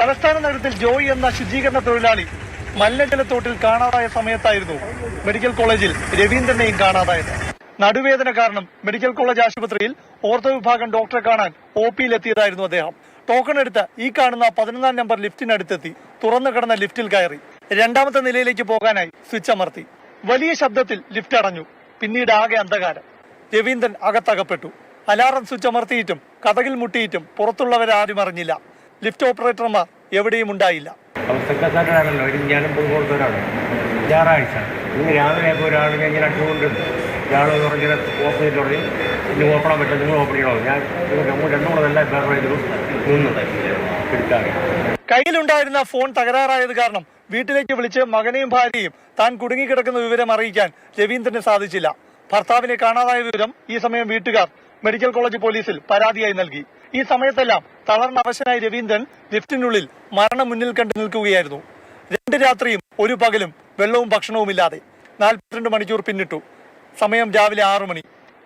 തലസ്ഥാന നഗരത്തിൽ ജോയി എന്ന ശുചീകരണ തൊഴിലാളി മലിനജലത്തോട്ടിൽ കാണാതായ സമയത്തായിരുന്നു മെഡിക്കൽ കോളേജിൽ രവീന്ദ്രനെയും കാണാതായത്. നടുവേദന കാരണം മെഡിക്കൽ കോളേജ് ആശുപത്രിയിൽ ഓർത്തോ വിഭാഗം ഡോക്ടറെ കാണാൻ OP-യിലെത്തിയതായിരുന്നു അദ്ദേഹം. ടോക്കൺ എടുത്ത് ഈ കാണുന്ന 11-ാം നമ്പർ ലിഫ്റ്റിനടുത്തെത്തി. തുറന്നു കിടന്ന ലിഫ്റ്റിൽ കയറി. രണ്ടാമത്തെ നിലയിലേക്ക് പോകാനായി സ്വിച്ച് അമർത്തി. വലിയ ശബ്ദത്തിൽ ലിഫ്റ്റ് അടഞ്ഞു. പിന്നീട് ആകെ അന്ധകാരം. രവീന്ദ്രൻ അകത്തകപ്പെട്ടു. അലാറം സ്വിച്ച് അമർത്തിയിട്ടും കതകിൽ മുട്ടിയിട്ടും പുറത്തുള്ളവരാരും അറിഞ്ഞില്ല. ലിഫ്റ്റ് ഓപ്പറേറ്റർമാർ എവിടെയും ഉണ്ടായില്ല. സെക്രട്ടറിയാണല്ലോ ഞാനും കൊടുത്തവരാണ്. ഞായറാഴ്ച ഇന്ന് രാവിലെ ഒരാളിനെ ഇങ്ങനെ അടിച്ചുകൊണ്ട് ഇയാൾ പറഞ്ഞ ഓപ്പറേറ്റ് തുടങ്ങി ഇനി ഓപ്പണാൻ പറ്റില്ല, നിങ്ങൾ ഓപ്പൺ ചെയ്യണോ? ഞാൻ രണ്ടും കൂടെ നല്ല ബേറേജിലും നിന്ന് എടുക്കാറ്. കയ്യിലുണ്ടായിരുന്ന ഫോൺ തകരാറായത് കാരണം വീട്ടിലേക്ക് വിളിച്ച് മകനെയും ഭാര്യയും താൻ കുടുങ്ങിക്കിടക്കുന്ന വിവരം അറിയിക്കാൻ രവീന്ദ്രന് സാധിച്ചില്ല. ഭർത്താവിനെ കാണാതായ വിവരം ഈ സമയം വീട്ടുകാർ മെഡിക്കൽ കോളേജ് പോലീസിൽ പരാതിയായി നൽകി. ഈ സമയത്തെല്ലാം തളർന്ന അവശനായ രവീന്ദ്രൻ ലിഫ്റ്റിനുള്ളിൽ മരണം മുന്നിൽ കണ്ടു നിൽക്കുകയായിരുന്നു. 2 രാത്രിയും 1 പകലും വെള്ളവും ഭക്ഷണവുമില്ലാതെ 42 മണിക്കൂർ പിന്നിട്ടു. സമയം രാവിലെ 6 മണി.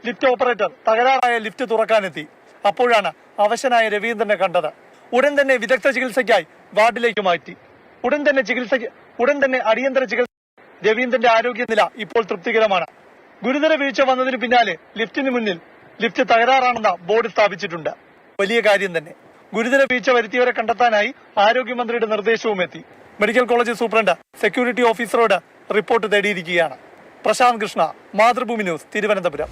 ലിഫ്റ്റ് ഓപ്പറേറ്റർ തകരാറായ ലിഫ്റ്റ് തുറക്കാനെത്തി. അപ്പോഴാണ് അവശനായ രവീന്ദ്രനെ കണ്ടത്. ഉടൻ തന്നെ വിദഗ്ധ ചികിത്സയ്ക്കായി വാർഡിലേക്ക് മാറ്റി. ഉടൻ തന്നെ അടിയന്തര ചികിത്സ. രവീന്ദ്രന്റെ ആരോഗ്യനില ഇപ്പോൾ തൃപ്തികരമാണ്. ഗുരുതര വീഴ്ച വന്നതിന് പിന്നാലെ ലിഫ്റ്റിന് മുന്നിൽ ലിഫ്റ്റ് തകരാറാണെന്ന ബോർഡ് സ്ഥാപിച്ചിട്ടുണ്ട്. വലിയ കാര്യം തന്നെ. ഗുരുതര വീഴ്ച വരുത്തിയവരെ കണ്ടെത്താനായി ആരോഗ്യമന്ത്രിയുടെ നിർദ്ദേശവും എത്തി. മെഡിക്കൽ കോളേജ് സൂപ്രണ്ട് സെക്യൂരിറ്റി ഓഫീസറോട് റിപ്പോർട്ട് തേടിയിരിക്കുകയാണ്. പ്രശാന്ത് കൃഷ്ണ, മാതൃഭൂമി ന്യൂസ്, തിരുവനന്തപുരം.